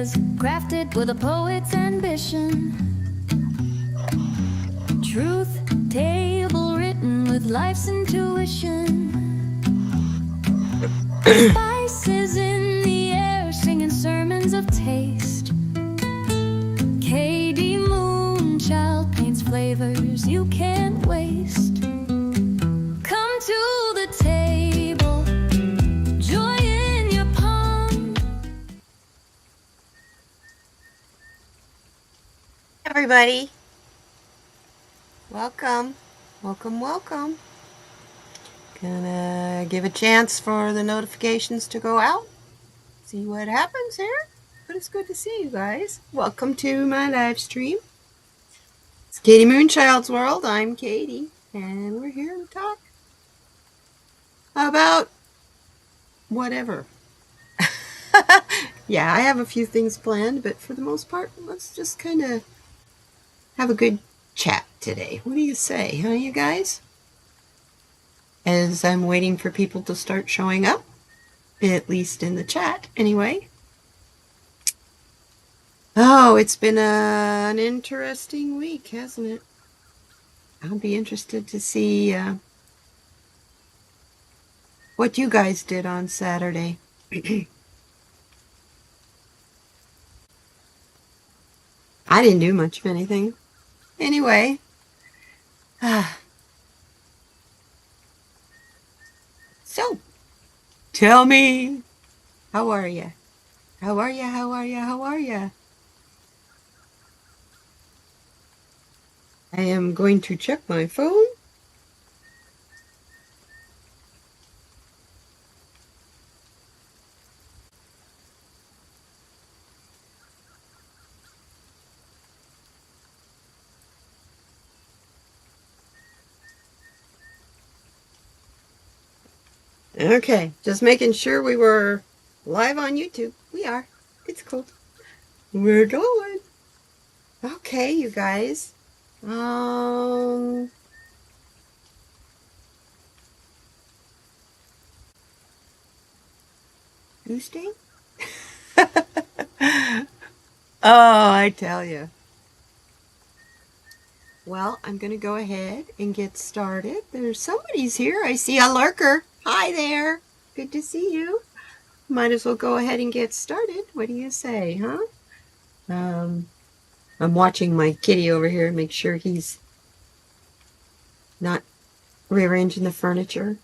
ideas crafted with a poet's ambition. Truth table written with life's intuition. Spices in the air singing sermons of taste. KD Moonchild paints flavors you can't waste. Come to the table, joy in your palm. Everybody, welcome. Gonna give a chance for the notifications to go out, see what happens here, but it's good to see you guys. Welcome to my live stream. It's KD Moonchild's World. I'm Katie, and we're here to talk about whatever. Yeah, I have a few things planned, but for the most part, let's just kind of have a good chat today. What do you say, huh, you guys? As I'm waiting for people to start showing up, at least in the chat, anyway. Oh, it's been an interesting week, hasn't it? I'll be interested to see what you guys did on Saturday. I didn't do much of anything. Anyway, so, tell me, how are you? How are you? I am going to check my phone. Okay, just making sure we were live on YouTube. We are. It's cool. We're going. Okay, you guys. Goose day? Oh, I tell you. Well, I'm going to go ahead and get started. There's somebody's here. I see a lurker. Hi there. Good to see you. Might as well go ahead and get started. What do you say, huh? I'm watching my kitty over here and make sure he's not rearranging the furniture.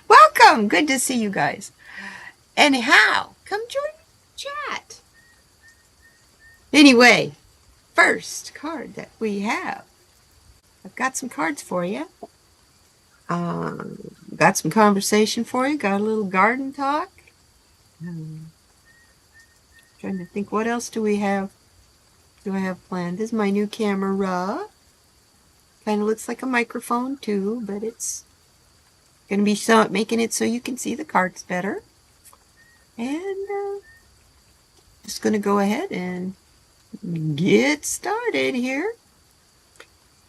Welcome. Good to see you guys. Anyhow, come join the chat. Anyway, first card that we have. I've got some cards for you. Got some conversation for you. Got a little garden talk. Trying to think, what else do I have planned? This is my new camera. Kind of looks like a microphone too, but it's going to be making it so you can see the cards better. And just going to go ahead and get started here.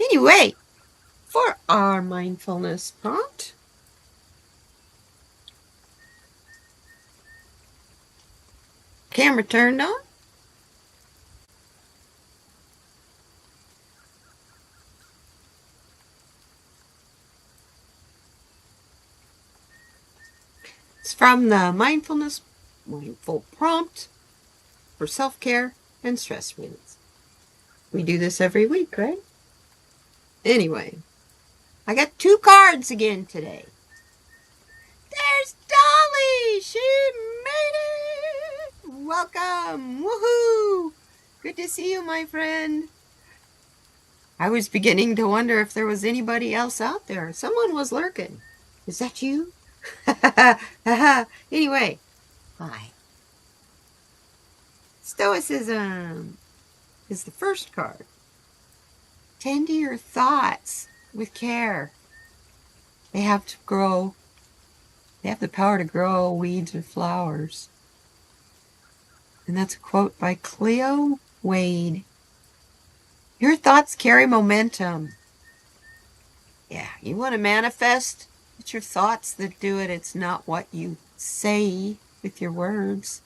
Anyway, for our mindfulness prompt, camera turned on. It's from the Mindful Prompt for Self-Care and Stress Relief. We do this every week, right? Anyway, I got 2 cards again today. There's Dolly! She made it! Welcome! Woohoo! Good to see you, my friend. I was beginning to wonder if there was anybody else out there. Someone was lurking. Is that you? Anyway, hi. Stoicism is the first card. Tend to your thoughts with care. They have the power to grow weeds or flowers. And that's a quote by Cleo Wade. Your thoughts carry momentum. Yeah, you want to manifest? It's your thoughts that do it. It's not what you say with your words.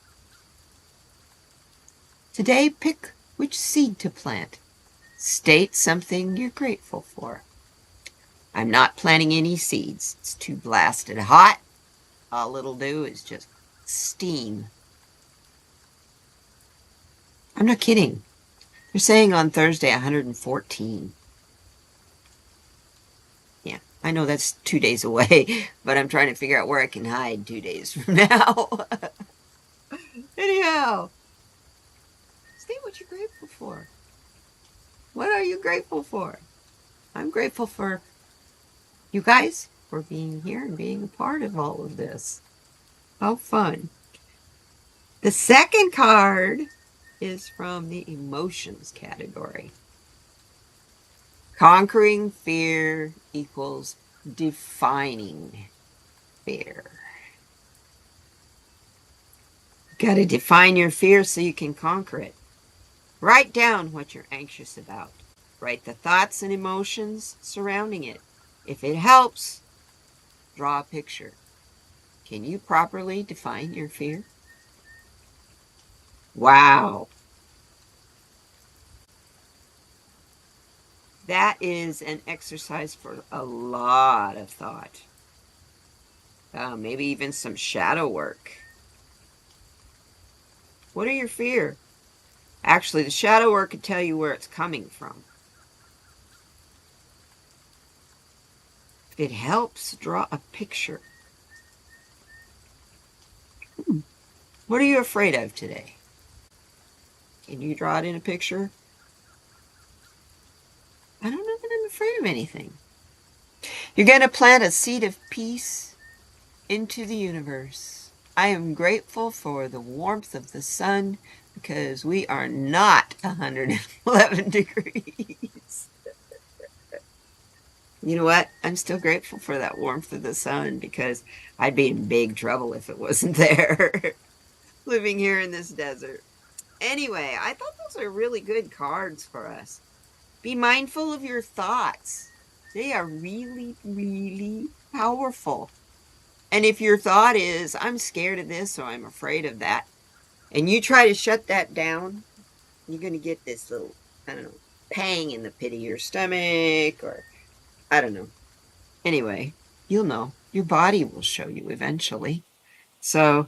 Today, pick which seed to plant. State something you're grateful for. I'm not planting any seeds. It's too blasted hot. All it'll do is just steam. I'm not kidding. They're saying on Thursday 114. Yeah, I know that's 2 days away, but I'm trying to figure out where I can hide 2 days from now. Anyhow, state what you're grateful for. What are you grateful for? I'm grateful for you guys for being here and being a part of all of this. How fun. The second card is from the emotions category. Conquering fear equals defining fear. You got to define your fear so you can conquer it. Write down what you're anxious about. Write the thoughts and emotions surrounding it. If it helps, draw a picture. Can you properly define your fear? Wow. That is an exercise for a lot of thought. Maybe even some shadow work. What are your fears? Actually, the shadow work could tell you where it's coming from. If it helps, draw a picture. What are you afraid of today? Can you draw it in a picture? I don't know that I'm afraid of anything. You're going to plant a seed of peace into the universe. I am grateful for the warmth of the sun because we are not 111 degrees. You know what? I'm still grateful for that warmth of the sun because I'd be in big trouble if it wasn't there. Living here in this desert. Anyway, I thought those are really good cards for us. Be mindful of your thoughts. They are really, really powerful. And if your thought is, I'm scared of this or I'm afraid of that, and you try to shut that down, you're going to get this little, I don't know, pang in the pit of your stomach, or I don't know. Anyway, you'll know. Your body will show you eventually. So,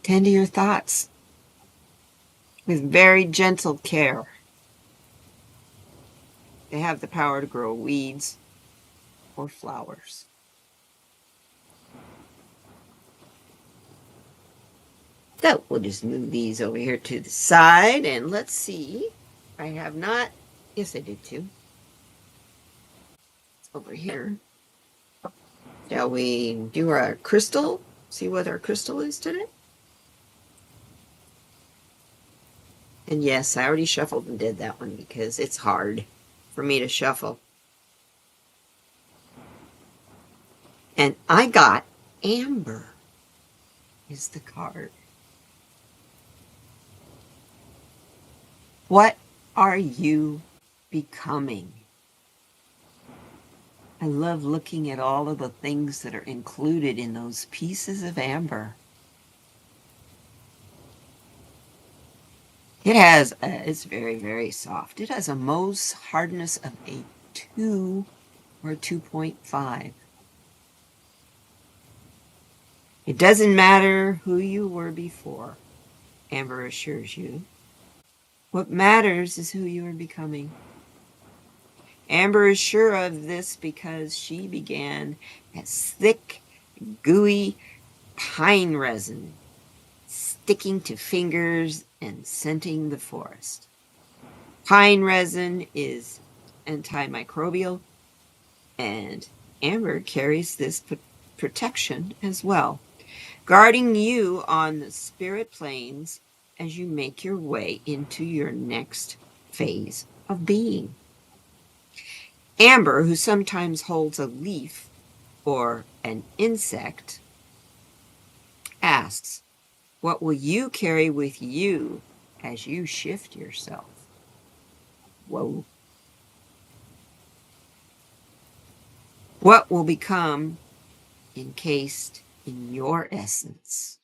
tend to your thoughts with very gentle care. They have the power to grow weeds or flowers. So we'll just move these over here to the side and let's see. I have not, yes I did too. Over here. Shall we do our crystal? See what our crystal is today? And yes, I already shuffled and did that one because it's hard for me to shuffle. And I got Amber is the card. What are you becoming? I love looking at all of the things that are included in those pieces of amber. It has, it's very, very soft. It has a Mohs hardness of a 2 or 2.5. It doesn't matter who you were before, Amber assures you. What matters is who you are becoming. Amber is sure of this because she began as thick, gooey pine resin, sticking to fingers and scenting the forest. Pine resin is antimicrobial, and amber carries this protection as well, guarding you on the spirit planes as you make your way into your next phase of being. Amber, who sometimes holds a leaf or an insect, asks, what will you carry with you as you shift yourself? Whoa. What will become encased in your essence?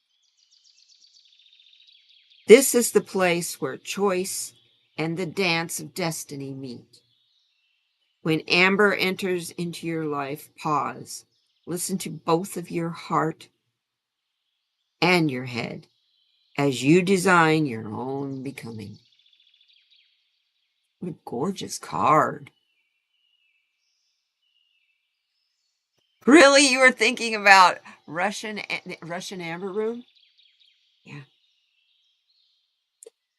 This is the place where choice and the dance of destiny meet. When amber enters into your life, pause. Listen to both of your heart and your head as you design your own becoming. What a gorgeous card. Really? You were thinking about Russian amber room? Yeah.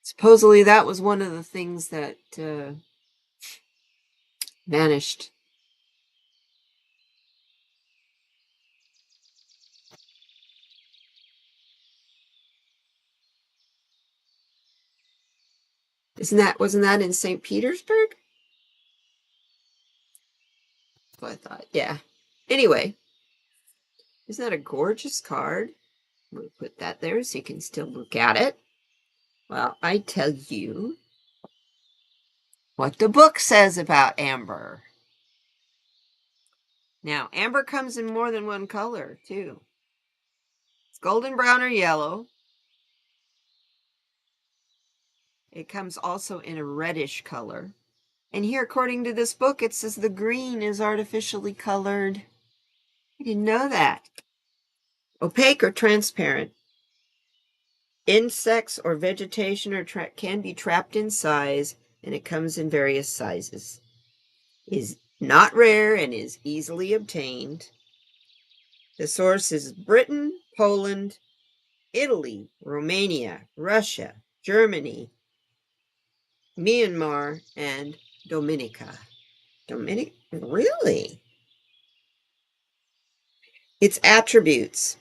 Supposedly that was one of the things that vanished. Wasn't that in St. Petersburg? That's what I thought. Yeah. Anyway, isn't that a gorgeous card? I'm going to put that there so you can still look at it. Well, I tell you what the book says about amber. Now, amber comes in more than one color, too. It's golden brown or yellow. It comes also in a reddish color. And here, according to this book, it says the green is artificially colored. I didn't know that. Opaque or transparent. Insects or vegetation can be trapped in size, and it comes in various sizes. Is not rare and is easily obtained. The source is Britain, Poland, Italy, Romania, Russia, Germany, Myanmar, and Dominica. Really? Its attributes.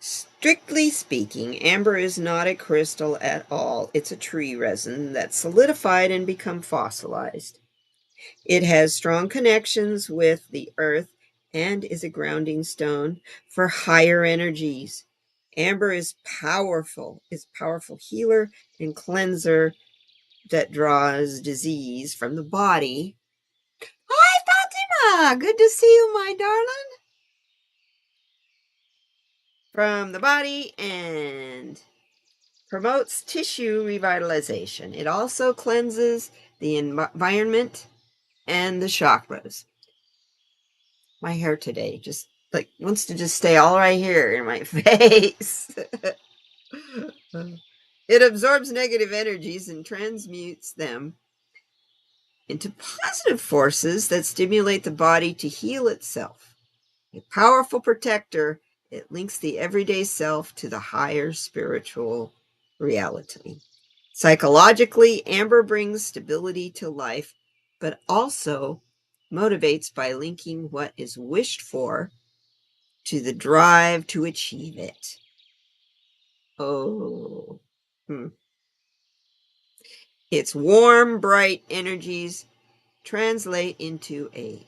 Strictly speaking, amber is not a crystal at all. It's a tree resin that's solidified and become fossilized. It has strong connections with the earth and is a grounding stone for higher energies. Amber is powerful healer and cleanser that draws disease from the body. Hi, Fatima! Good to see you, my darling. From the body and promotes tissue revitalization. It also cleanses the environment and the chakras. My hair today just like wants to just stay all right here in my face. It absorbs negative energies and transmutes them into positive forces that stimulate the body to heal itself. A powerful protector, it links the everyday self to the higher spiritual reality. Psychologically, amber brings stability to life, but also motivates by linking what is wished for to the drive to achieve it. Oh. Its warm, bright energies translate into a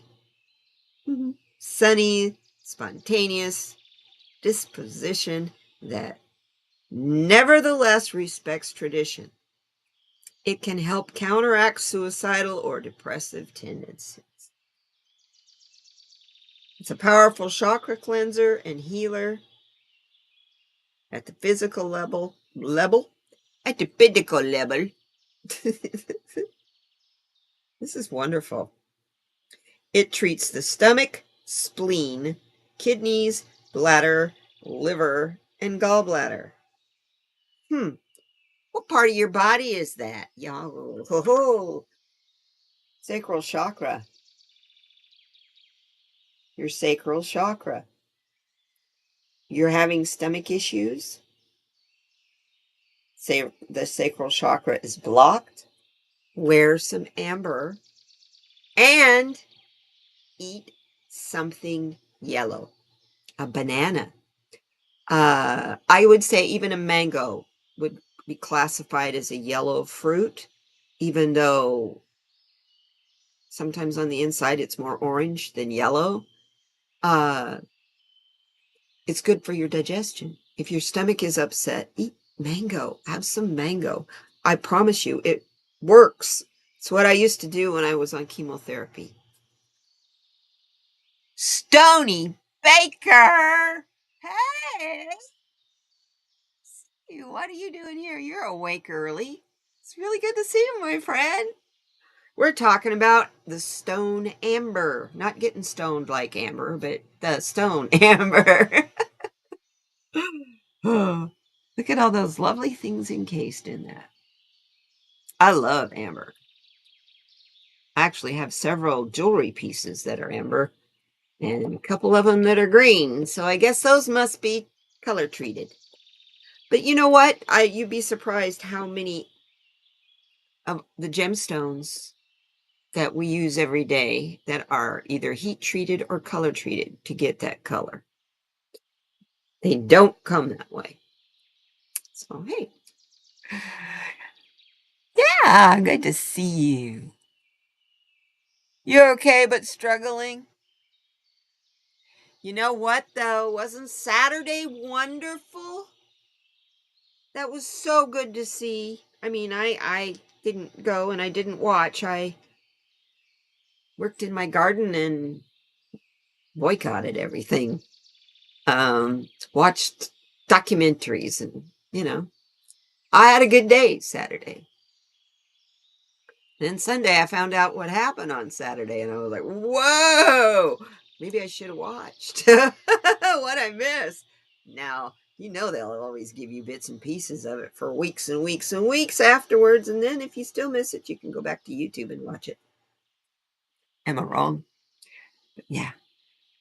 sunny, spontaneous disposition that nevertheless respects tradition. It can help counteract suicidal or depressive tendencies. It's a powerful chakra cleanser and healer at the physical level. At the physical level. This is wonderful. It treats the stomach, spleen, kidneys, bladder, liver, and gallbladder. What part of your body is that? Sacral chakra. Your sacral chakra. You're having stomach issues? Say the sacral chakra is blocked. Wear some amber and eat something yellow. A banana. I would say even a mango would be classified as a yellow fruit, even though sometimes on the inside it's more orange than yellow. It's good for your digestion. If your stomach is upset, eat mango. Have some mango. I promise you, it works. It's what I used to do when I was on chemotherapy. Stony Baker! Hey! What are you doing here? You're awake early. It's really good to see you, my friend. We're talking about the stone amber. Not getting stoned like amber, but the stone amber. Oh, look at all those lovely things encased in that. I love amber. I actually have several jewelry pieces that are amber and a couple of them that are green. So I guess those must be color treated. But you know what? You'd be surprised how many of the gemstones that we use every day that are either heat treated or color treated to get that color. They don't come that way. So, hey. Yeah, good to see you. You're okay, but struggling? You know what, though? Wasn't Saturday wonderful? That was so good to see. I mean, I didn't go and I didn't watch. I worked in my garden and boycotted everything. Watched documentaries and I had a good day Saturday. Then Sunday I found out what happened on Saturday and I was like, whoa, maybe I should have watched what I missed. Now, they'll always give you bits and pieces of it for weeks and weeks and weeks afterwards. And then if you still miss it, you can go back to YouTube and watch it. Am I wrong? But yeah.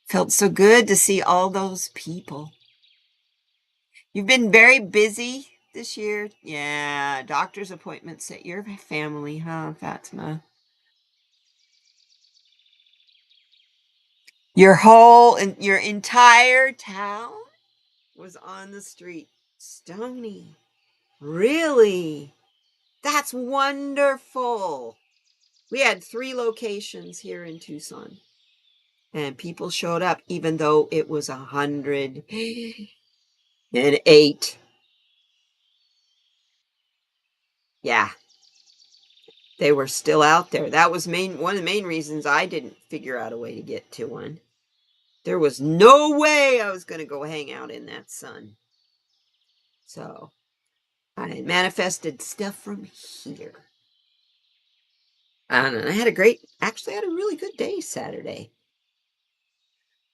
Felt so good to see all those people. You've been very busy this year. Yeah, doctor's appointments at your family, huh, Fatima? Your entire town was on the street. Stony. Really? That's wonderful. We had 3 locations here in Tucson. And people showed up even though it was 108. Yeah. They were still out there. That was one of the main reasons I didn't figure out a way to get to one. There was no way I was going to go hang out in that sun. So I manifested stuff from here. And I had actually had a really good day Saturday.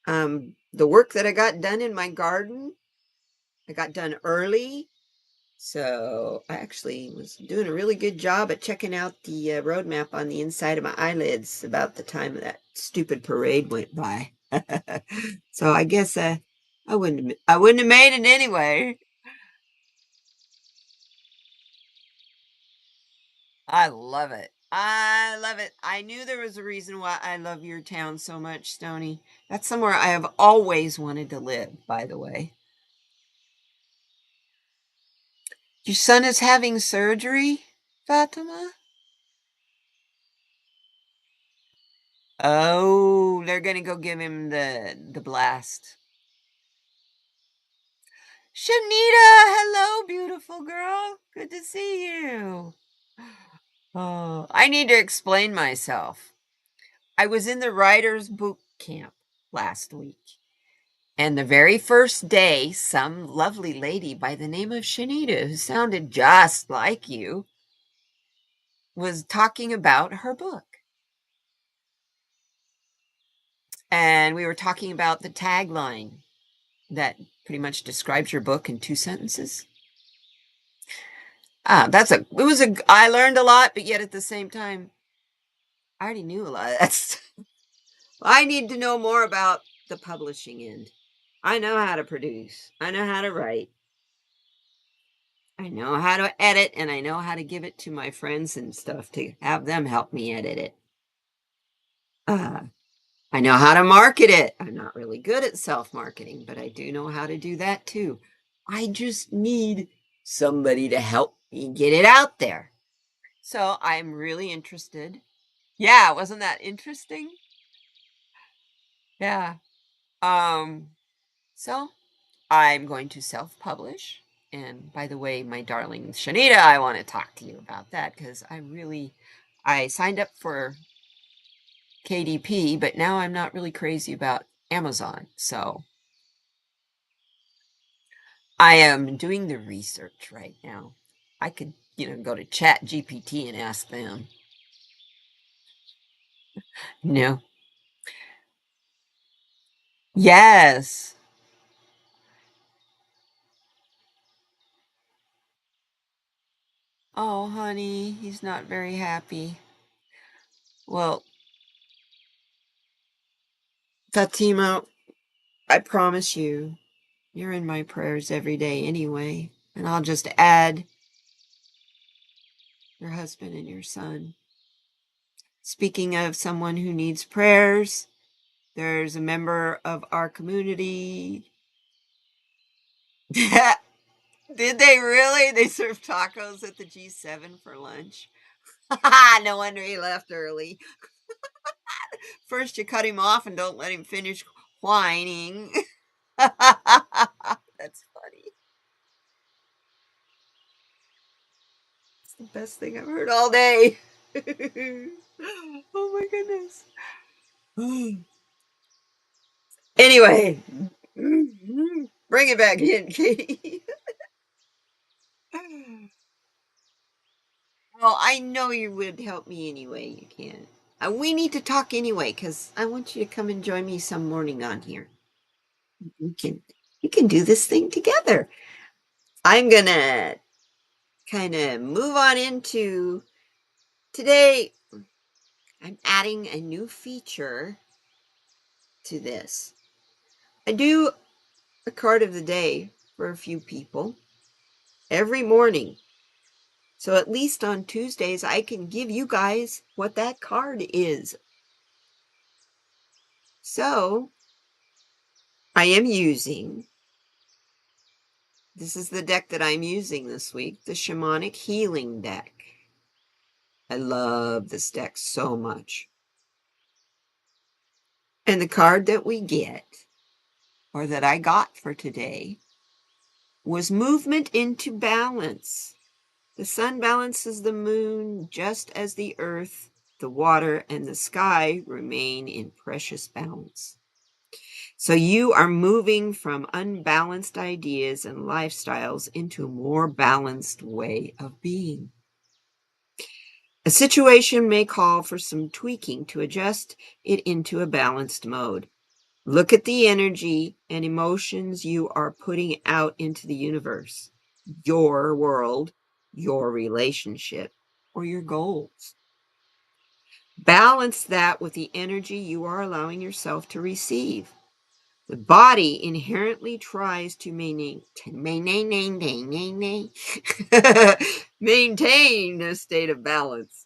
The work that I got done in my garden, I got done early. So I actually was doing a really good job at checking out the road map on the inside of my eyelids about the time that stupid parade went by. So I guess I wouldn't have made it anyway. I love it. I love it. I knew there was a reason why I love your town so much, Stony. That's somewhere I have always wanted to live, by the way. Your son is having surgery, Fatima? Oh, they're gonna go give him the blast. Shanita, hello, beautiful girl. Good to see you. Oh, I need to explain myself. I was in the writer's boot camp last week. And the very first day, some lovely lady by the name of Shanita, who sounded just like you, was talking about her book. And we were talking about the tagline that pretty much describes your book in 2 sentences. I learned a lot, but yet at the same time, I already knew a lot of that stuff. I need to know more about the publishing end. I know how to produce. I know how to write. I know how to edit, and I know how to give it to my friends and stuff to have them help me edit it. I know how to market it. I'm not really good at self-marketing, but I do know how to do that too. I just need somebody to help me get it out there. So I'm really interested. Yeah, wasn't that interesting? Yeah. So I'm going to self-publish. And by the way, my darling Shanita, I want to talk to you about that because I signed up for KDP, but now I'm not really crazy about Amazon. So I am doing the research right now. I could, go to Chat GPT and ask them. No. Yes. Oh, honey, he's not very happy. Well, Fatima, I promise you, you're in my prayers every day anyway. And I'll just add your husband and your son. Speaking of someone who needs prayers, there's a member of our community. Did they really? They served tacos at the G7 for lunch. No wonder he left early. First, you cut him off and don't let him finish whining. That's funny. It's the best thing I've heard all day. Oh my goodness. Anyway, bring it back in, Katie. Well, I know you would help me any way you can. We need to talk anyway, because I want you to come and join me some morning on here. We can we can do this thing together. I'm gonna kind of move on into today. I'm adding a new feature to this. I do a card of the day for a few people every morning. So at least on Tuesdays, I can give you guys what that card is. So I am using, this is the deck that I'm using this week, the Shamanic Healing deck. I love this deck so much. And the card that we get, or that I got for today, was Movement into Balance. The sun balances the moon just as the earth, the water, and the sky remain in precious balance. So you are moving from unbalanced ideas and lifestyles into a more balanced way of being. A situation may call for some tweaking to adjust it into a balanced mode. Look at the energy and emotions you are putting out into the universe, your world, your relationship, or your goals. Balance that with the energy you are allowing yourself to receive. The body inherently tries to maintain a state of balance.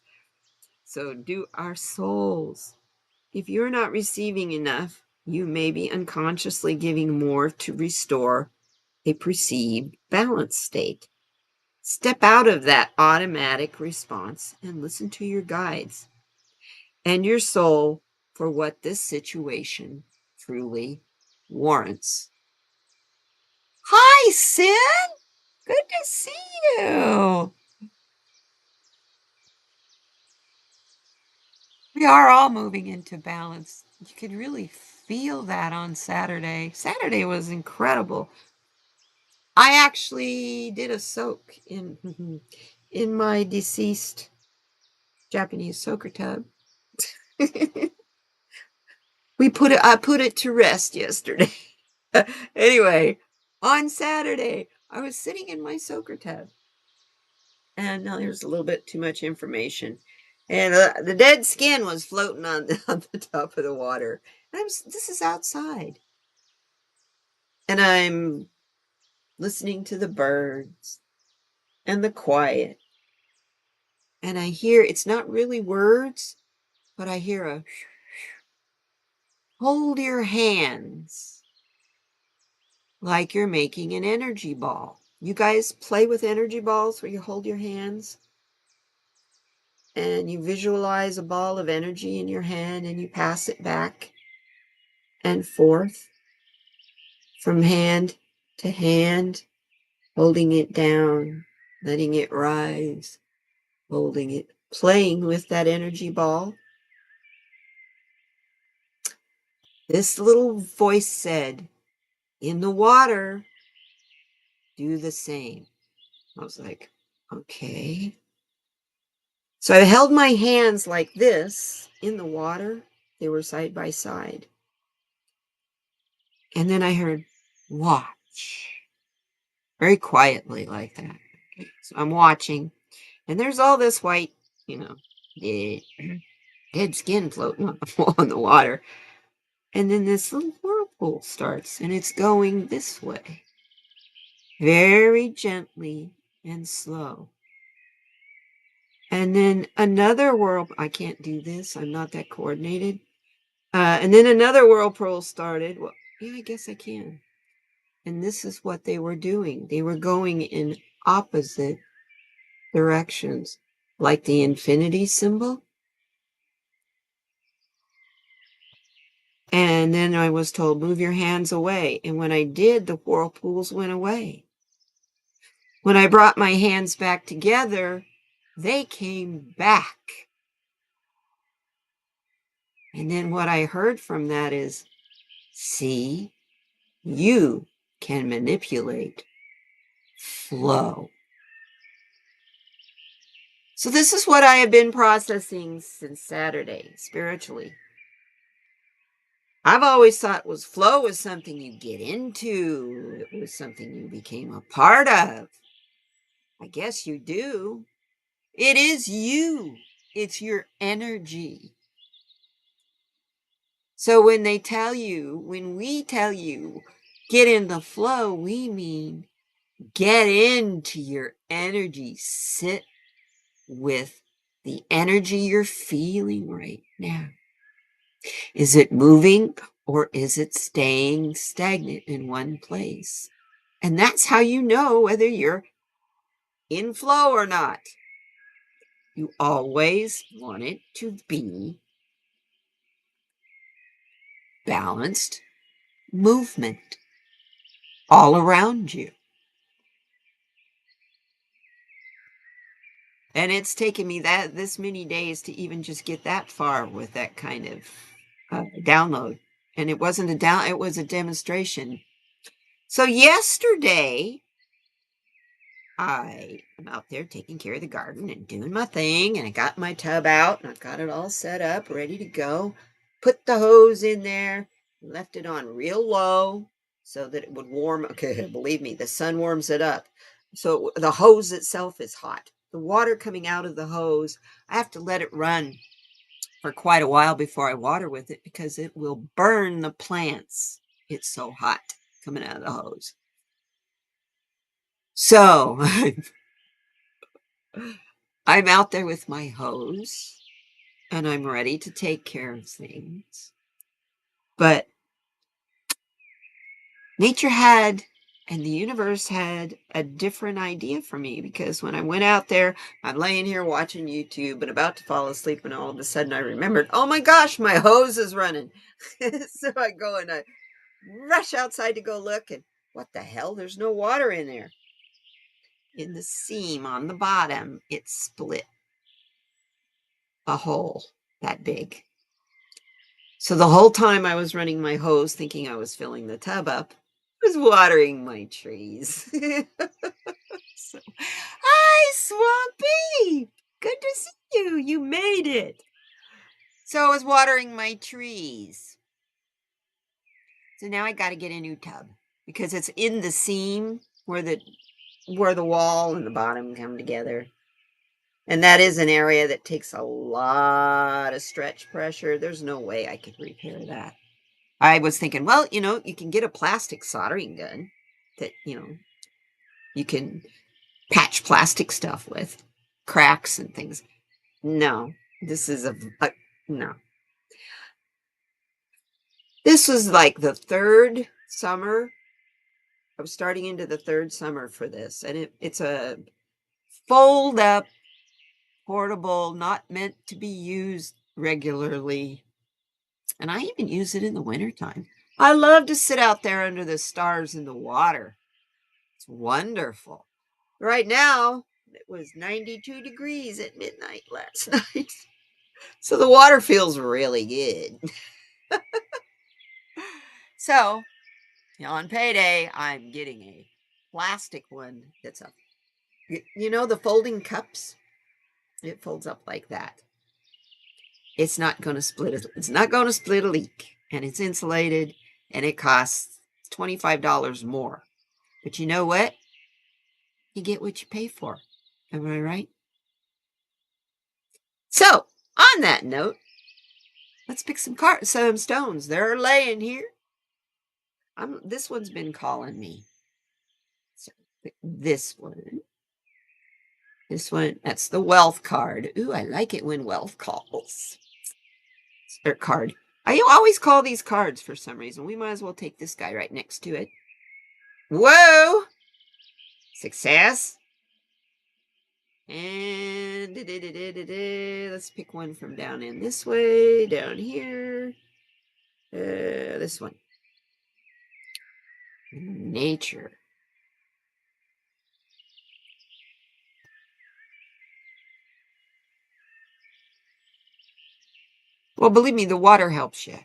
So do our souls. If you're not receiving enough, you may be unconsciously giving more to restore a perceived balance state. Step out of that automatic response and listen to your guides and your soul for what this situation truly warrants. Hi, Sin. Good to see you. We are all moving into balance. You could really feel that on Saturday. Saturday was incredible. I actually did a soak in in my deceased Japanese soaker tub. I put it to rest yesterday. Anyway, on Saturday, I was sitting in my soaker tub. And now there's a little bit too much information. And the dead skin was floating on the top of the water. And this is outside. And I'm listening to the birds and the quiet. And I hear, it's not really words, but I hear a hold your hands like you're making an energy ball. You guys play with energy balls where you hold your hands and you visualize a ball of energy in your hand and you pass it back and forth from hand to hand, holding it down, letting it rise, holding it, playing with that energy ball. This little voice said, in the water, do the same. I was like, okay. So I held my hands like this in the water. They were side by side. And then I heard, watch. Very quietly like that. Okay, so I'm watching. And there's all this white, you know, dead, dead skin floating on the water. And then this little whirlpool starts, and it's going this way. Very gently and slow. And then another whirlpool. I can't do this. I'm not that coordinated. And then another whirlpool started. Well, yeah, I guess I can. And this is what they were doing. They were going in opposite directions, like the infinity symbol. And then I was told, move your hands away. And when I did, the whirlpools went away. When I brought my hands back together, they came back. And then what I heard from that is, see, you can manipulate flow. So this is what I have been processing since Saturday, spiritually. I've always thought flow was something you get into. It was something you became a part of. I guess you do. It is you. It's your energy. So when we tell you, get in the flow, we mean get into your energy. Sit with the energy you're feeling right now. Is it moving or is it staying stagnant in one place? And that's how you know whether you're in flow or not. You always want it to be balanced movement all around you. And it's taken me this many days to even just get that far with that kind of download. And it wasn't it was a demonstration. So yesterday, I am out there taking care of the garden and doing my thing. And I got my tub out and I've got it all set up, ready to go. Put the hose in there, left it on real low so that it would warm. Okay, believe me, the sun warms it up. So the hose itself is hot. The water coming out of the hose, I have to let it run for quite a while before I water with it because it will burn the plants. It's so hot coming out of the hose. So I'm out there with my hose and I'm ready to take care of things. But nature had and the universe had a different idea for me because when I went out there, I'm laying here watching YouTube and about to fall asleep, and all of a sudden I remembered, oh my gosh, my hose is running. So I go and I rush outside to go look, and what the hell? There's no water in there. In the seam on the bottom, it split a hole that big. So the whole time I was running my hose thinking I was filling the tub up, I was watering my trees. So, hi, Swampy! Good to see you. You made it. So I was watering my trees. So now I got to get a new tub because it's in the seam where the wall and the bottom come together. And that is an area that takes a lot of stretch pressure. There's no way I could repair that. I was thinking, well, you can get a plastic soldering gun that, you can patch plastic stuff with, cracks and things. No, this is no. This was like the third summer. I was starting into the third summer for this, and it's a fold up, portable, not meant to be used regularly. And I even use it in the wintertime. I love to sit out there under the stars in the water. It's wonderful. Right now, it was 92 degrees at midnight last night. So the water feels really good. So, on payday, I'm getting a plastic one that's up. You know the folding cups? It folds up like that. It's not going to split it. It's not going to split a leak, and it's insulated, and it costs $25 more. But you know what? You get what you pay for. Am I right? So, on that note, let's pick some stones. They're laying here. This one's been calling me. So, this one. This one, that's the wealth card. Ooh, I like it when wealth calls. Or card. I always call these cards for some reason. We might as well take this guy right next to it. Whoa! Success. And let's pick one from down in this way, down here. This one. Nature. Well, believe me, the water helps you.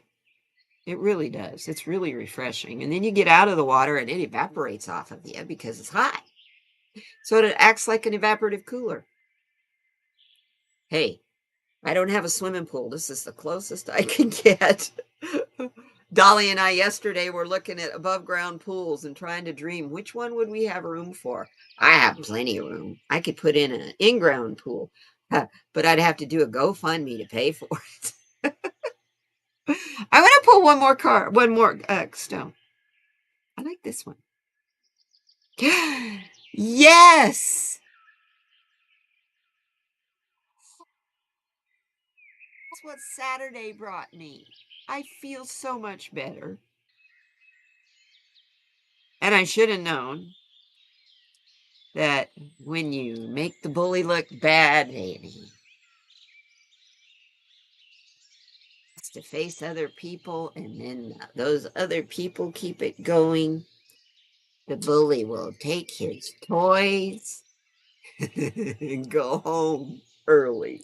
It really does. It's really refreshing. And then you get out of the water and it evaporates off of you because it's hot. So it acts like an evaporative cooler. Hey, I don't have a swimming pool. This is the closest I can get. Dolly and I yesterday were looking at above ground pools and trying to dream which one would we have room for. I have plenty of room. I could put in an in-ground pool, but I'd have to do a GoFundMe to pay for it. I'm going to pull one more stone. I like this one. Yes! That's what Saturday brought me. I feel so much better. And I should have known that when you make the bully look bad, baby, it's to face other people, and then those other people keep it going. The bully will take his toys and go home early.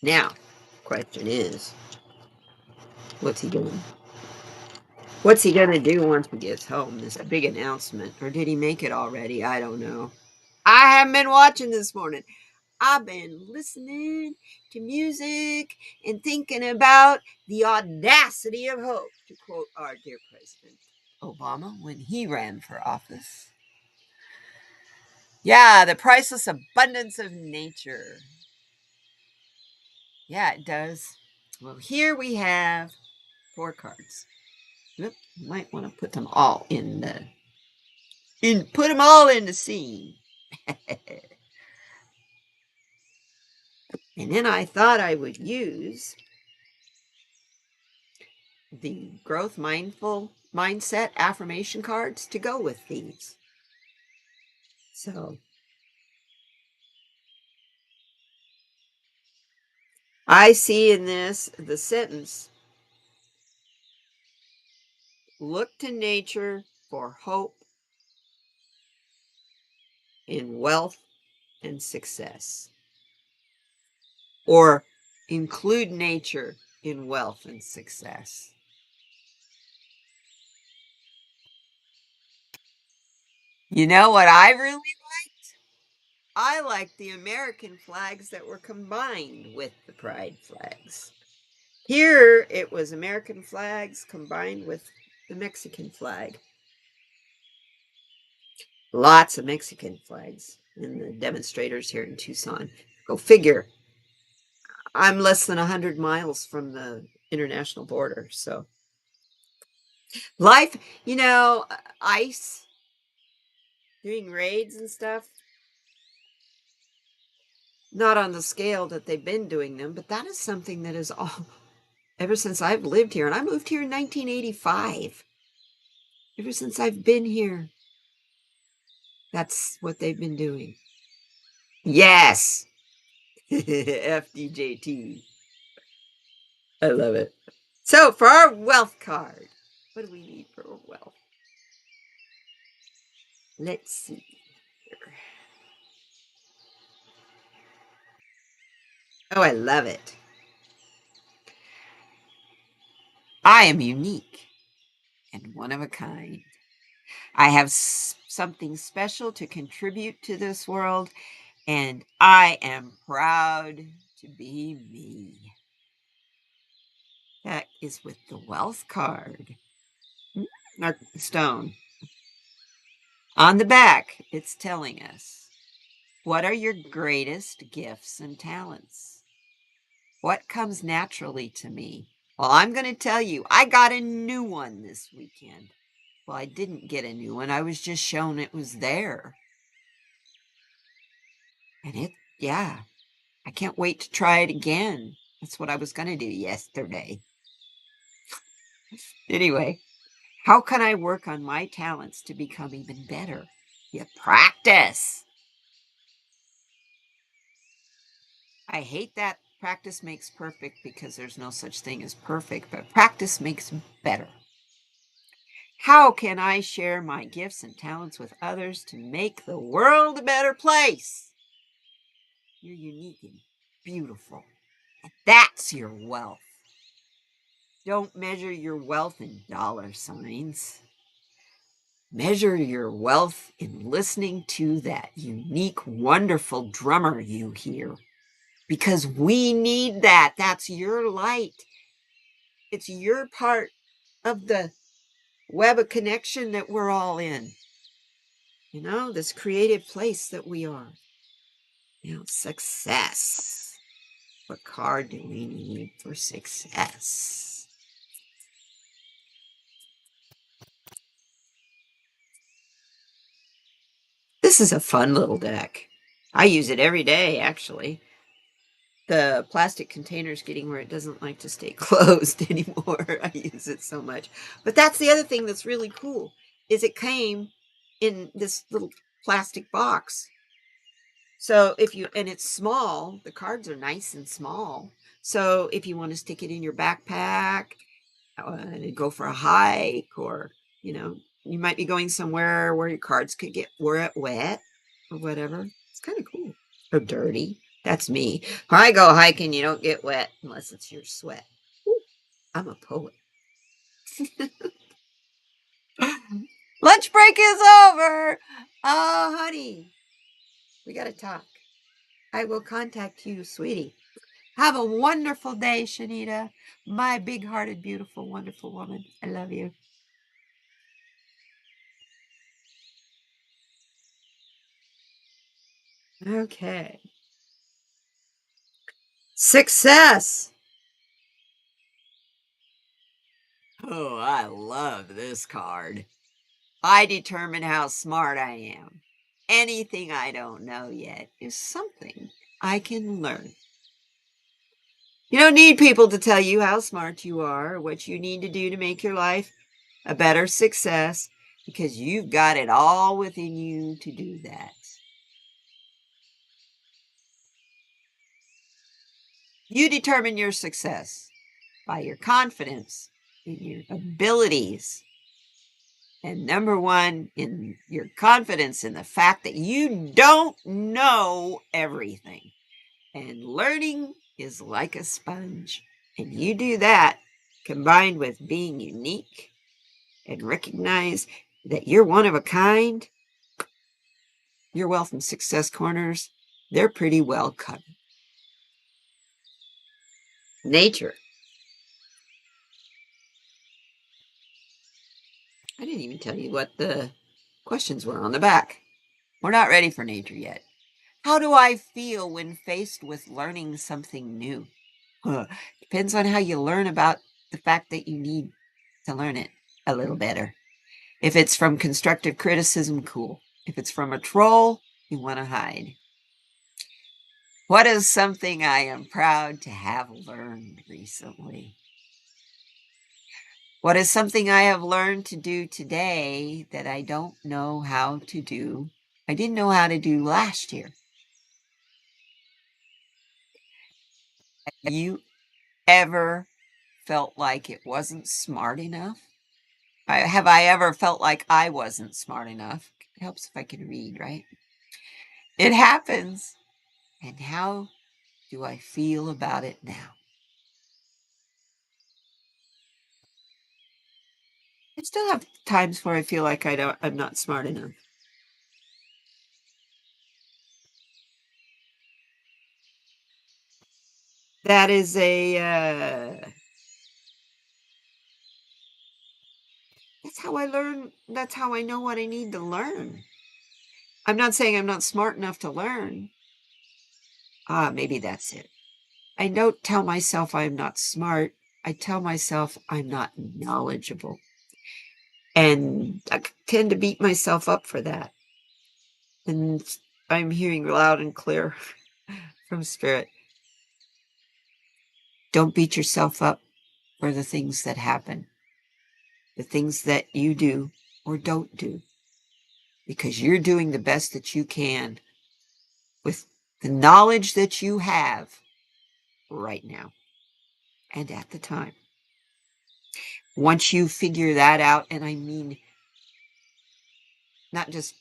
Now, question is, what's he doing? What's he gonna do once he gets home? This a big announcement, or did he make it already? I don't know. I haven't been watching this morning. I've been listening to music and thinking about the audacity of hope, to quote our dear President Obama when he ran for office. Yeah, the priceless abundance of nature. Yeah, it does. Well, here we have 4 cards. Yep, might want to put them all put them all in the scene. And then I thought I would use the growth mindful mindset affirmation cards to go with these. So I see in this the sentence, look to nature for hope in wealth and success, or include nature in wealth and success. You know what I really liked? I liked the American flags that were combined with the pride flags. Here it was American flags combined with the Mexican flag. Lots of Mexican flags in the demonstrators here in Tucson. Go figure. I'm less than 100 miles from the international border. So life, ICE doing raids and stuff, not on the scale that they've been doing them, but that is something that is all ever since I've lived here. And I moved here in 1985. Ever since I've been here, that's what they've been doing. Yes. FDJT. I love it. So for our wealth card, what do we need for wealth? Let's see. Oh, I love it. I am unique. and one of a kind. I have something special to contribute to this world, and I am proud to be me. That is with the wealth card. Or stone. On the back, it's telling us, what are your greatest gifts and talents? What comes naturally to me? Well, I'm going to tell you, I got a new one this weekend. Well, I didn't get a new one. I was just shown it was there. And yeah, I can't wait to try it again. That's what I was going to do yesterday. Anyway, how can I work on my talents to become even better? You practice. I hate that practice makes perfect because there's no such thing as perfect, but practice makes better. How can I share my gifts and talents with others to make the world a better place? You're unique and beautiful. That's your wealth. Don't measure your wealth in dollar signs. Measure your wealth in listening to that unique, wonderful drummer you hear. Because we need that. That's your light. It's your part of the web of connection that we're all in. This creative place that we are. Success. What card do we need for success? This is a fun little deck. I use it every day, actually. The plastic container's getting where it doesn't like to stay closed anymore. I use it so much. But that's the other thing that's really cool, is it came in this little plastic box. So and it's small, the cards are nice and small. So if you want to stick it in your backpack, go for a hike, or, you might be going somewhere where your cards could get wet or whatever. It's kind of cool. Or dirty. That's me. When I go hiking, you don't get wet unless it's your sweat. Ooh, I'm a poet. Lunch break is over. Oh, honey, we got to talk. I will contact you, sweetie. Have a wonderful day, Shanita. My big-hearted, beautiful, wonderful woman. I love you. Okay. Success. Oh, I love this card. I determine how smart I am. Anything I don't know yet is something I can learn. You don't need people to tell you how smart you are or what you need to do to make your life a better success, because you've got it all within you to do that. You determine your success by your confidence in your abilities. And number one, in your confidence in the fact that you don't know everything. And learning is like a sponge. And you do that combined with being unique and recognize that you're one of a kind. Your wealth and success corners, they're pretty well covered. Nature. I didn't even tell you what the questions were on the back. We're not ready for nature yet. How do I feel when faced with learning something new? Depends on how you learn about the fact that you need to learn it a little better. If it's from constructive criticism, cool. If it's from a troll, you want to hide. What is something I am proud to have learned recently? What is something I have learned to do today that I don't know how to do? I didn't know how to do last year. Have you ever felt like it wasn't smart enough? Have I ever felt like I wasn't smart enough? It helps if I can read, right? It happens. And how do I feel about it now? I still have times where I feel like I'm not smart enough. That is that's how I learn. That's how I know what I need to learn. I'm not saying I'm not smart enough to learn. Maybe that's it. I don't tell myself I'm not smart. I tell myself I'm not knowledgeable. And I tend to beat myself up for that. And I'm hearing loud and clear from Spirit. Don't beat yourself up for the things that happen, the things that you do or don't do, because you're doing the best that you can with the knowledge that you have right now and at the time. Once you figure that out, and I mean, not just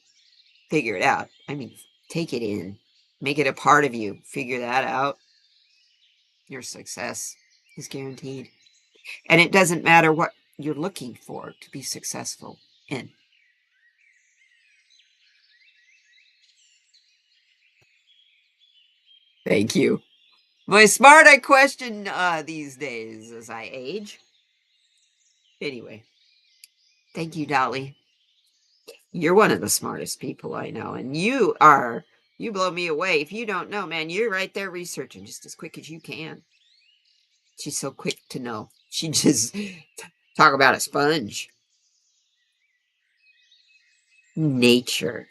figure it out, I mean, take it in, make it a part of you, figure that out, your success is guaranteed. And it doesn't matter what you're looking for to be successful in. Thank you. My smart I question these days as I age. Anyway, thank you, Dolly. You're one of the smartest people I know, and you blow me away. If you don't know, man, you're right there researching just as quick as you can. She's so quick to know. She just talk about a sponge. Nature.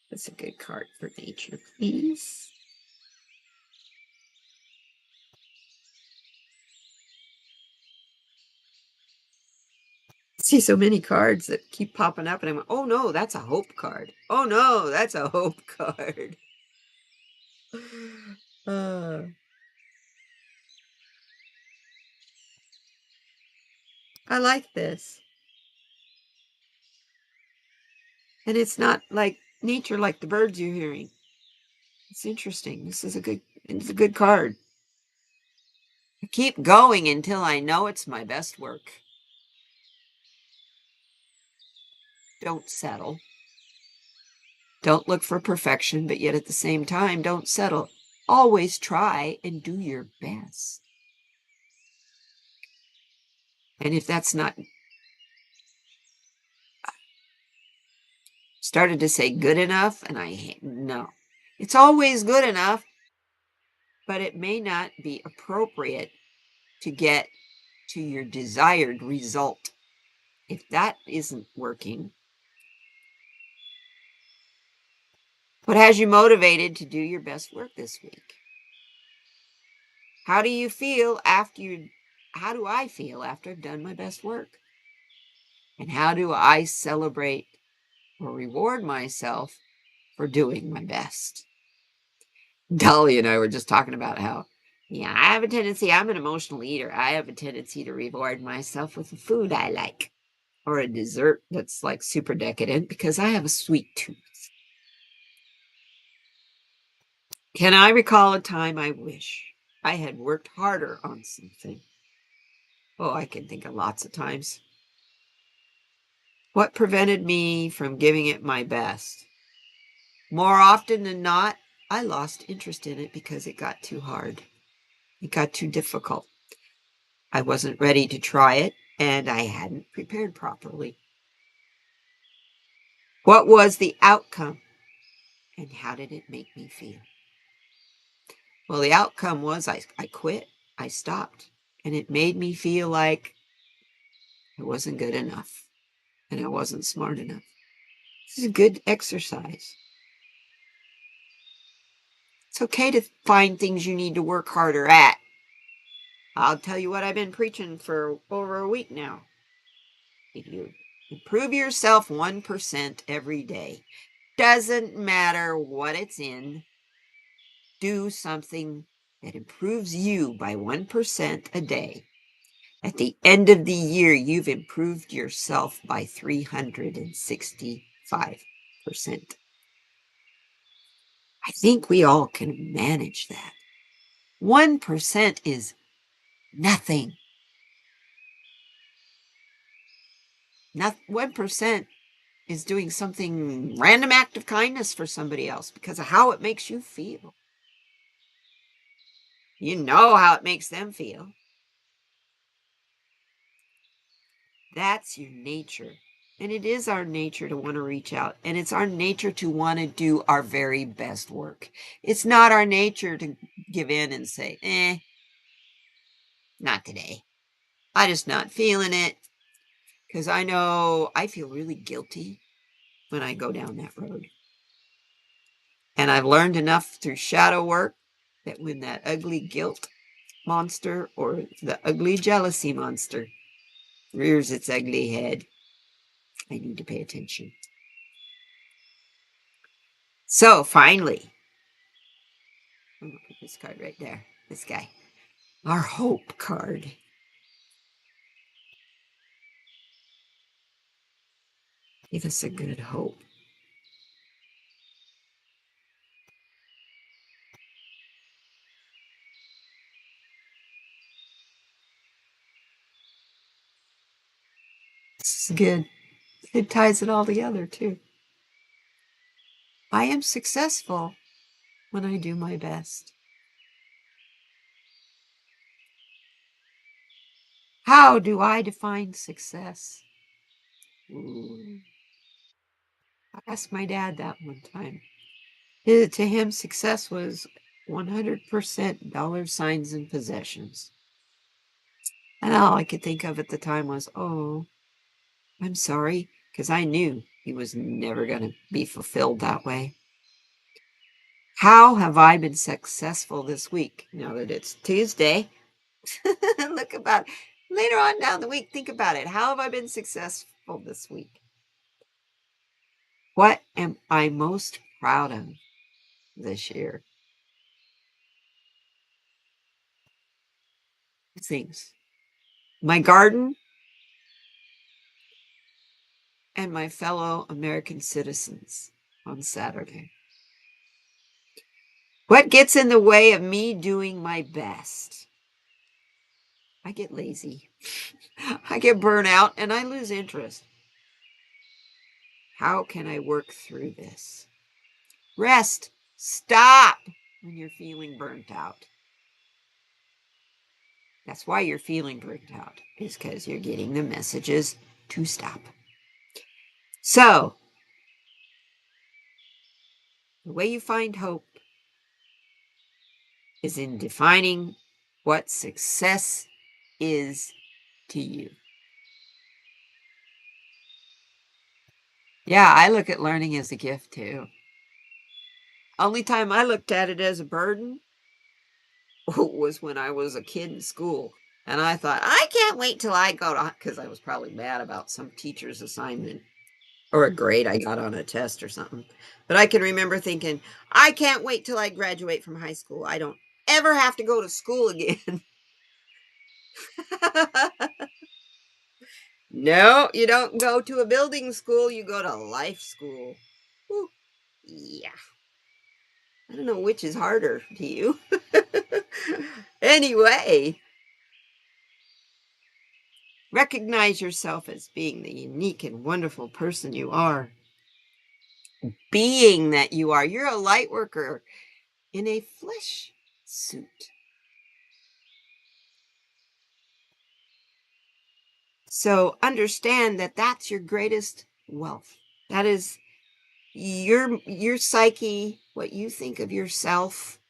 That's a good card for nature, please. See so many cards that keep popping up, and I'm like, oh no, that's a hope card. Oh no, that's a hope card. I like this. And it's not like nature like the birds you're hearing. It's interesting. It's a good card. I keep going until I know it's my best work. Don't settle. Don't look for perfection, but yet at the same time, don't settle. Always try and do your best. And if that's not started to say good enough, and no. It's always good enough, but it may not be appropriate to get to your desired result. If that isn't working, what has you motivated to do your best work this week? How do you feel how do I feel after I've done my best work? And how do I celebrate or reward myself for doing my best? Dolly and I were just talking about how, I have a tendency, I'm an emotional eater. I have a tendency to reward myself with the food I like or a dessert that's like super decadent because I have a sweet tooth. Can I recall a time I wish I had worked harder on something? Oh, I can think of lots of times. What prevented me from giving it my best? More often than not, I lost interest in it because it got too hard. It got too difficult. I wasn't ready to try it, and I hadn't prepared properly. What was the outcome, and how did it make me feel? Well, the outcome was I quit. I stopped, and it made me feel like I wasn't good enough, and I wasn't smart enough. This is a good exercise. It's okay to find things you need to work harder at. I'll tell you what I've been preaching for over a week now. If you improve yourself 1% every day, doesn't matter what it's in, do something that improves you by 1% a day. At the end of the year, you've improved yourself by 365%. I think we all can manage that. 1% is nothing. Not 1% is doing something random act of kindness for somebody else because of how it makes you feel. You know how it makes them feel. That's your nature. And it is our nature to want to reach out. And it's our nature to want to do our very best work. It's not our nature to give in and say, not today. I'm just not feeling it. Because I know I feel really guilty when I go down that road. And I've learned enough through shadow work that when that ugly guilt monster or the ugly jealousy monster rears its ugly head, I need to pay attention. So finally, I'm going to put this card right there. This guy. Our hope card. Give us a good hope. This is good. It ties it all together, too. I am successful when I do my best. How do I define success? Ooh. I asked my dad that one time. To him, success was 100% dollar signs and possessions. And all I could think of at the time was, oh, I'm sorry, because I knew he was never going to be fulfilled that way. How have I been successful this week? Now that it's Tuesday, look about later on down the week, think about it. How have I been successful this week? What am I most proud of this year? Things. My garden and my fellow American citizens on Saturday. What gets in the way of me doing my best? I get lazy. I get burnt out and I lose interest. How can I work through this? Rest. Stop when you're feeling burnt out. That's why you're feeling burnt out, is because you're getting the messages to stop. So, the way you find hope is in defining what success is to you. Yeah, I look at learning as a gift too. Only time I looked at it as a burden was when I was a kid in school. And I thought, I can't wait till I go to, because I was probably mad about some teacher's assignment or a grade I got on a test or something. But I can remember thinking, I can't wait till I graduate from high school. I don't ever have to go to school again. No, you don't go to a building school, you go to life school. Whew. Yeah. I don't know which is harder to you. Anyway, recognize yourself as being the unique and wonderful person you are. Being that you are. You're a light worker in a flesh suit. So understand that that's your greatest wealth. That is your psyche, what you think of yourself.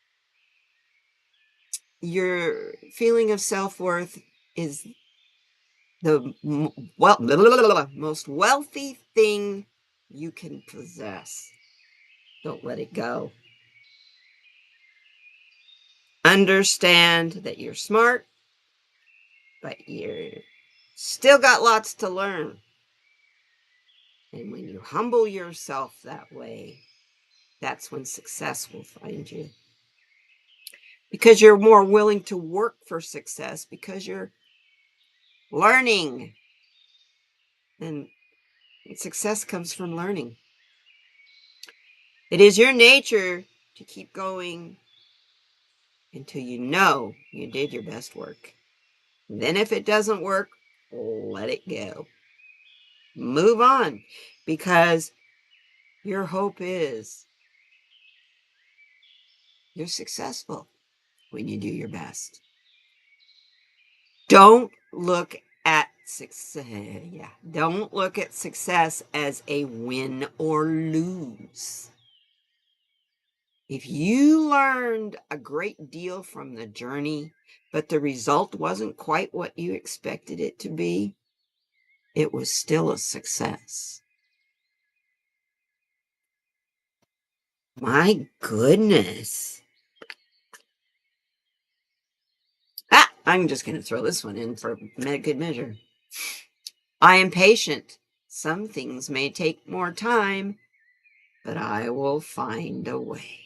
Your feeling of self-worth is the most wealthy thing you can possess. Don't let it go. Understand that you're smart, but you're still got lots to learn. And when you humble yourself that way, that's when success will find you. Because you're more willing to work for success because you're learning. And success comes from learning. It is your nature to keep going until you know you did your best work. Then if it doesn't work, let it go. Move on, because your hope is you're successful when you do your best. Don't look at success. Yeah, don't look at success as a win or lose. If you learned a great deal from the journey, but the result wasn't quite what you expected it to be, it was still a success. My goodness. I'm just going to throw this one in for good measure. I am patient. Some things may take more time, but I will find a way.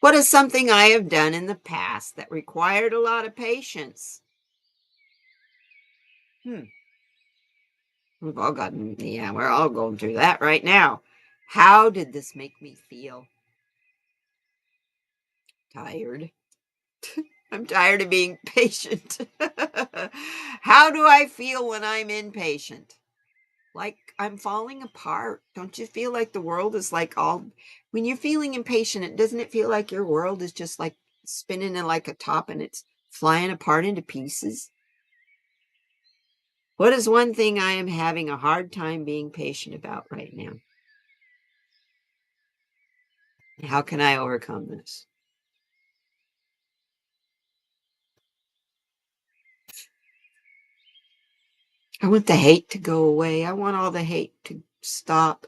What is something I have done in the past that required a lot of patience? We've all we're all going through that right now. How did this make me feel? Tired. I'm tired of being patient. How do I feel when I'm impatient? Like I'm falling apart. Don't you feel like the world is like all, when you're feeling impatient, doesn't it feel like your world is just like spinning in like a top and it's flying apart into pieces? What is one thing I am having a hard time being patient about right now? How can I overcome this? I want the hate to go away. I want all the hate to stop.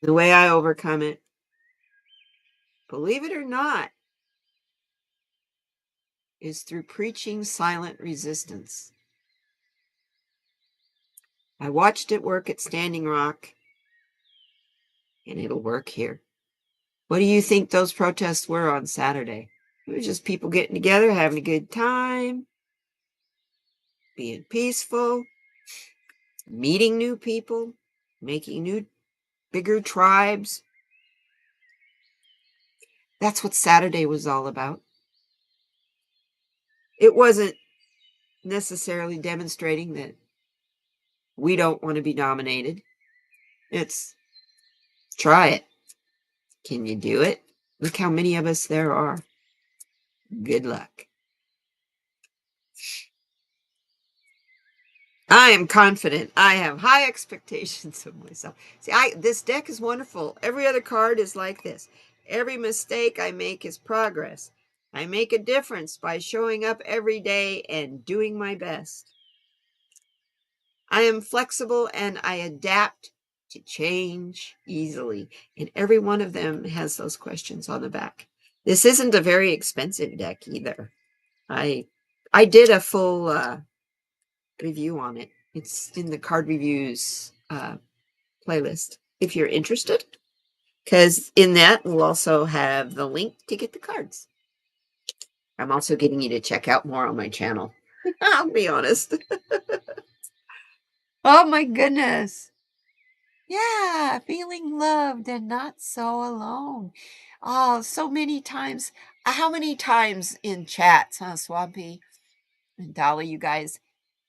The way I overcome it, believe it or not, is through preaching silent resistance. I watched it work at Standing Rock, and it'll work here. What do you think those protests were on Saturday? It was just people getting together, having a good time, being peaceful, meeting new people, making new, bigger tribes. That's what Saturday was all about. It wasn't necessarily demonstrating that we don't want to be dominated. It's try it. Can you do it? Look how many of us there are. Good luck. I am confident. I have high expectations of myself. See, this deck is wonderful. Every other card is like this. Every mistake I make is progress. I make a difference by showing up every day and doing my best. I am flexible and I adapt to change easily. And every one of them has those questions on the back. This isn't a very expensive deck either. I did a full review on it. It's in the card reviews playlist if you're interested, because in that we'll also have the link to get the cards. I'm also getting you to check out more on my channel. I'll be honest. Oh my goodness. Yeah, feeling loved and not so alone. Oh, so many times. How many times in chats, huh, Swampy and Dolly, you guys,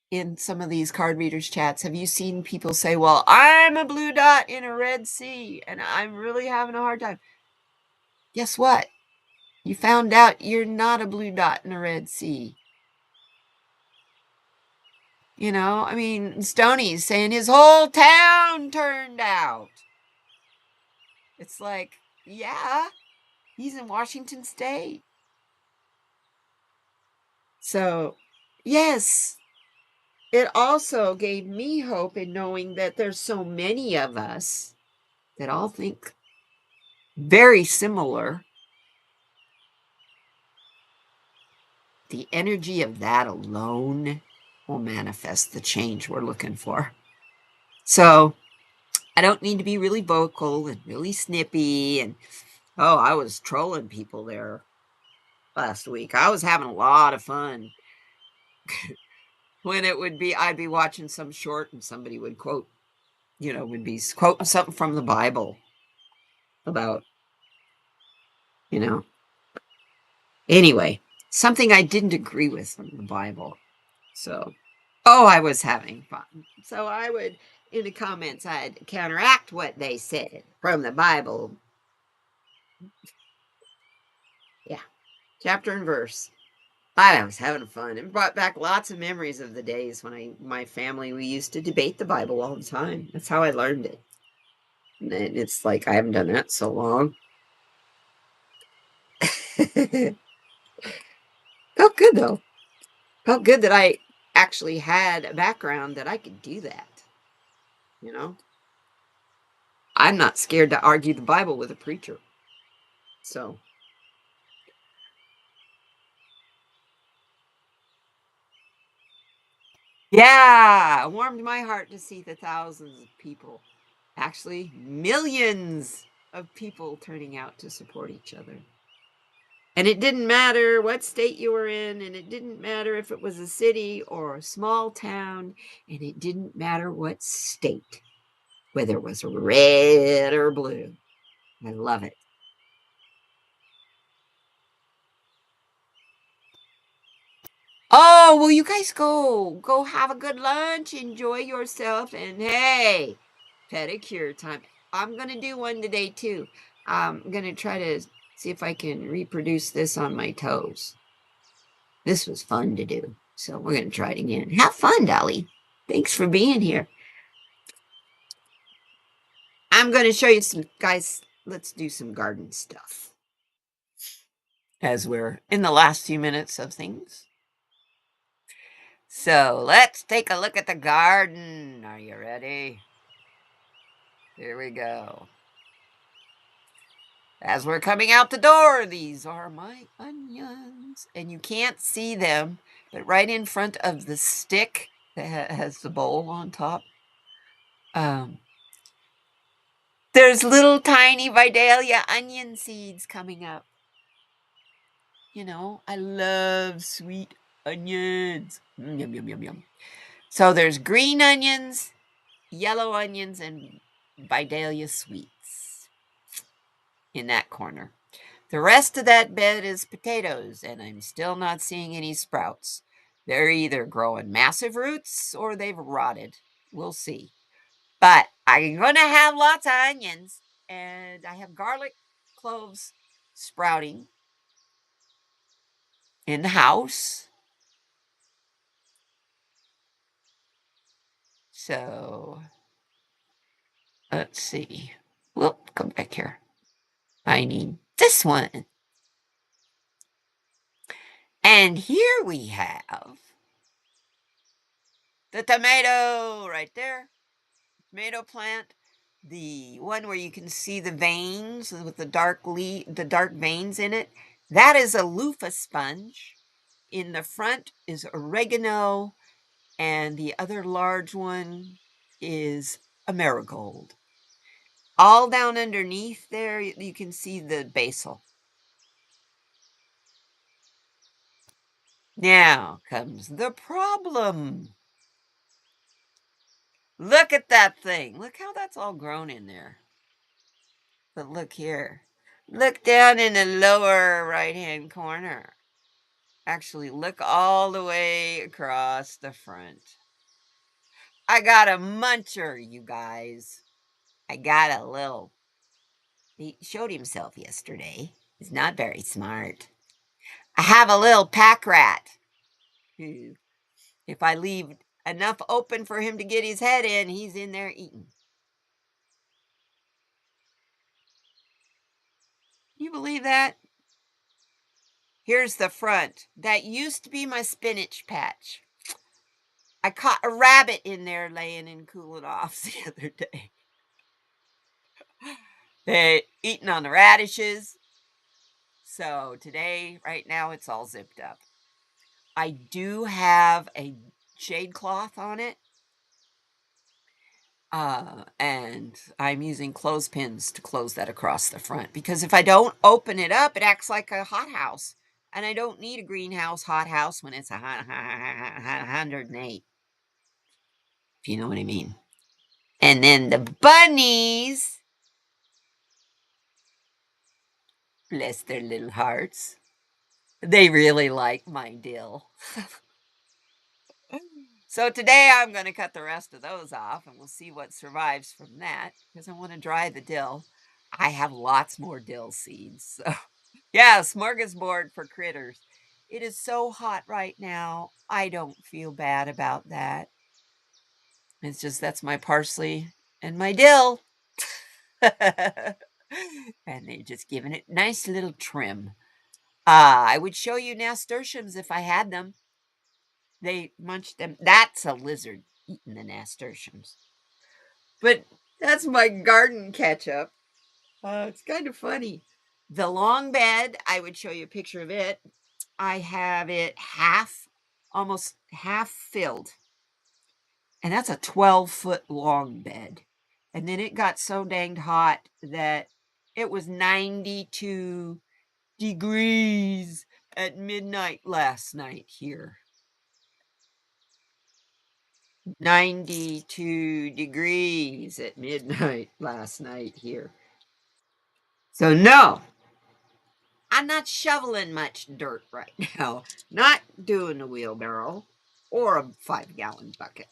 in some of these card readers chats, have you seen people say, well, I'm a blue dot in a red sea and I'm really having a hard time? Guess what? You found out you're not a blue dot in a red sea. You know, I mean, Stoney's saying his whole town turned out. It's like, yeah, he's in Washington State. So, yes, it also gave me hope in knowing that there's so many of us that all think very similar. The energy of that alone will manifest the change we're looking for. So I don't need to be really vocal and really snippy. And oh, I was trolling people there last week. I was having a lot of fun. When it would be, I'd be watching some short and somebody would quote, would be quoting something from the Bible about, Anyway, something I didn't agree with from the Bible. So, oh, I was having fun. So I would, in the comments, I'd counteract what they said from the Bible. Yeah, chapter and verse. I was having fun. It brought back lots of memories of the days when my family, we used to debate the Bible all the time. That's how I learned it. And it's like I haven't done that so long. Felt good though. Felt good that I actually had a background that I could do that. You know, I'm not scared to argue the Bible with a preacher. So, yeah, it warmed my heart to see the thousands of people, actually millions of people turning out to support each other. And it didn't matter what state you were in, and it didn't matter if it was a city or a small town, and it didn't matter what state, whether it was red or blue. I love it. Oh, well, you guys go have a good lunch, enjoy yourself, and hey, pedicure time. I'm gonna do one today too. I'm gonna try to see if I can reproduce this on my toes. This was fun to do, so we're gonna try it again. Have fun, Dolly. Thanks for being here. I'm gonna show you some guys. Let's do some garden stuff as we're in the last few minutes of things. So let's take a look at the garden. Are you ready? Here we go. As we're coming out the door, these are my onions. And you can't see them, but right in front of the stick that has the bowl on top, there's little tiny Vidalia onion seeds coming up. You know, I love sweet onions. Yum, yum, yum, yum. So there's green onions, yellow onions, and Vidalia sweets in that corner. The rest of that bed is potatoes, and I'm still not seeing any sprouts. They're either growing massive roots or they've rotted. We'll see. But I'm going to have lots of onions, and I have garlic cloves sprouting in the house. So let's see. Whoop, come back here. I need this one. And here we have the tomato right there. Tomato plant. The one where you can see the veins with the dark veins in it. That is a loofah sponge. In the front is oregano, and the other large one is a marigold. All down underneath there, you can see the basil. Now comes the problem. Look at that thing. Look how that's all grown in there. But look here. Look down in the lower right-hand corner. Actually, look all the way across the front. I got a muncher, you guys. I got a little. He showed himself yesterday. He's not very smart. I have a little pack rat who, if I leave enough open for him to get his head in, he's in there eating. You believe that? Here's the front. That used to be my spinach patch. I caught a rabbit in there laying and cooling off the other day. They eating on the radishes. So today, right now, it's all zipped up. I do have a shade cloth on it. And I'm using clothespins to close that across the front because if I don't open it up, it acts like a hothouse. And I don't need a greenhouse hothouse when it's 108, if you know what I mean. And then the bunnies, bless their little hearts, They really like my dill. So today I'm going to cut the rest of those off and we'll see what survives from that because I want to dry the dill. I have lots more dill seeds. So yeah, smorgasbord for critters. It is so hot right now. I don't feel bad about that. It's just that's my parsley and my dill. And they're just giving it nice little trim. I would show you nasturtiums if I had them. They munch them. That's a lizard eating the nasturtiums. But that's my garden ketchup. It's kind of funny. The long bed, I would show you a picture of it. I have it almost half filled. And that's a 12-foot long bed. And then it got so danged hot that it was 92 degrees at midnight last night here. 92 degrees at midnight last night here. So no, I'm not shoveling much dirt right now. Not doing a wheelbarrow or a 5-gallon bucket.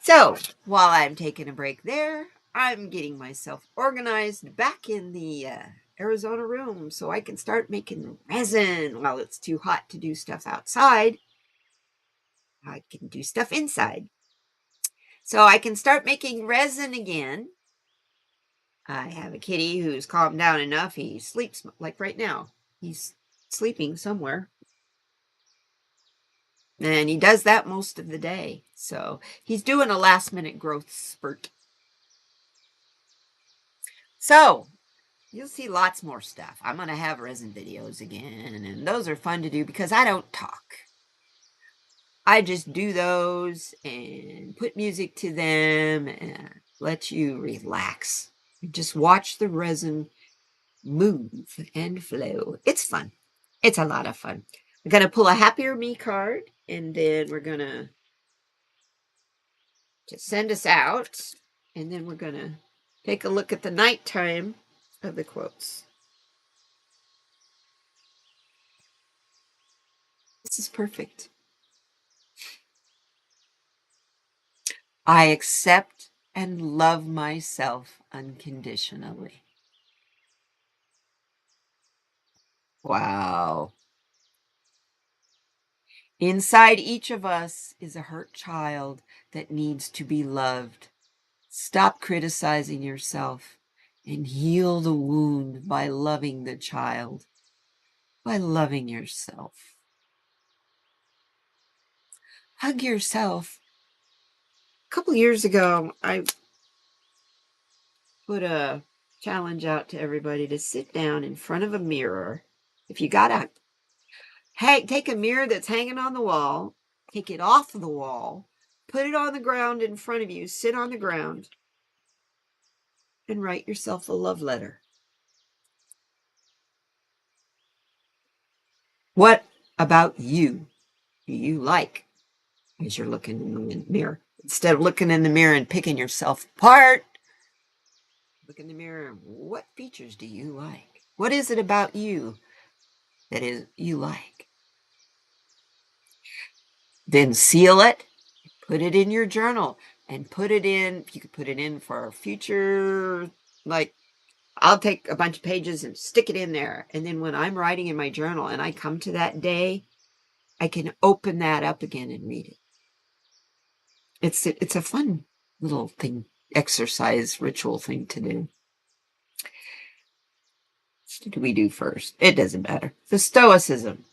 So while I'm taking a break there, I'm getting myself organized back in the Arizona room so I can start making resin while it's too hot to do stuff outside. I can do stuff inside. So I can start making resin again. I have a kitty who's calmed down enough. He sleeps like right now. He's sleeping somewhere. And he does that most of the day. So he's doing a last-minute growth spurt. So you'll see lots more stuff. I'm going to have resin videos again. And those are fun to do because I don't talk. I just do those and put music to them and let you relax. Just watch the resin move and flow. It's fun. It's a lot of fun. I'm going to pull a Happier Me card, and then we're going to send us out, and then we're going to take a look at the nighttime of the quotes. This is perfect. I accept and love myself unconditionally. Wow. Inside each of us is a hurt child that needs to be loved. Stop criticizing yourself and heal the wound by loving the child, by loving yourself. Hug yourself. A couple years ago, I put a challenge out to everybody to sit down in front of a mirror. If you got a take a mirror that's hanging on the wall, take it off the wall, put it on the ground in front of you, sit on the ground, and write yourself a love letter. What about you do you like as you're looking in the mirror? Instead of looking in the mirror and picking yourself apart, look in the mirror and what features do you like? What is it about you that is you like? Then seal it, put it in your journal, and put it in, you could put it in for a future, like I'll take a bunch of pages and stick it in there. And then when I'm writing in my journal and I come to that day, I can open that up again and read it. It's a fun little thing, exercise, ritual thing to do. What do we do first? It doesn't matter. The Stoicism.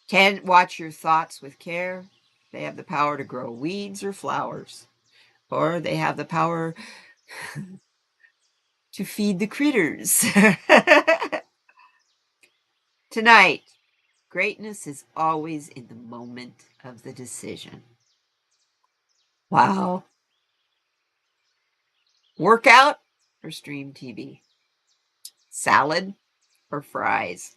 10, watch your thoughts with care. They have the power to grow weeds or flowers. Or they have the power to feed the critters. Tonight, greatness is always in the moment of the decision. Wow. Workout or stream TV? Salad or fries?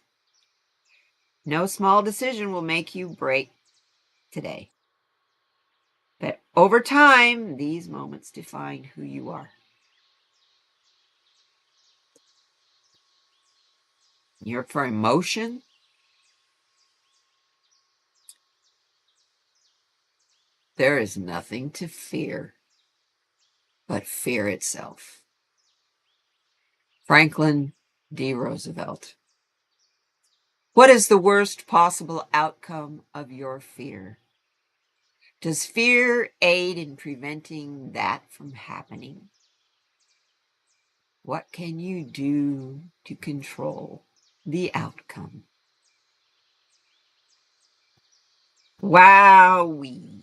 No small decision will make you break today. But over time, these moments define who you are. You're for emotion? There is nothing to fear but fear itself. Franklin D. Roosevelt. What is the worst possible outcome of your fear? Does fear aid in preventing that from happening? What can you do to control the outcome? Wowee.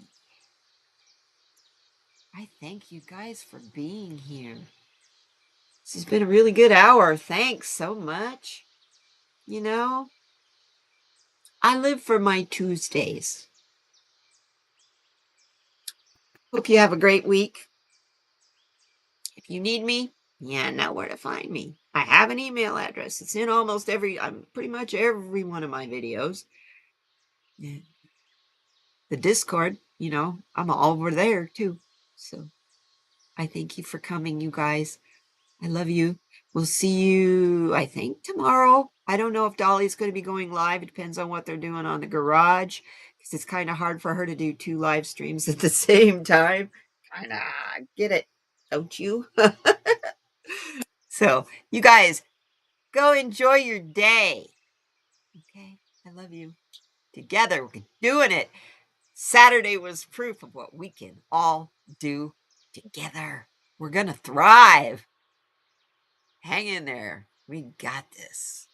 I thank you guys for being here. This has been a really good hour. Thanks so much. You know, I live for my Tuesdays. Hope you have a great week. If you need me, you know where to find me. I have an email address. It's in almost pretty much every one of my videos. Yeah. The Discord, I'm all over there too. So I thank you for coming, you guys. I love you. We'll see you, I think, tomorrow. I don't know if Dolly's going to be going live. It depends on what they're doing on the garage, because it's kind of hard for her to do 2 live streams at the same time. Kind of get it, don't you? So, you guys, go enjoy your day. Okay? I love you. Together, we're doing it. Saturday was proof of what we can all do together. We're going to thrive. Hang in there. We got this.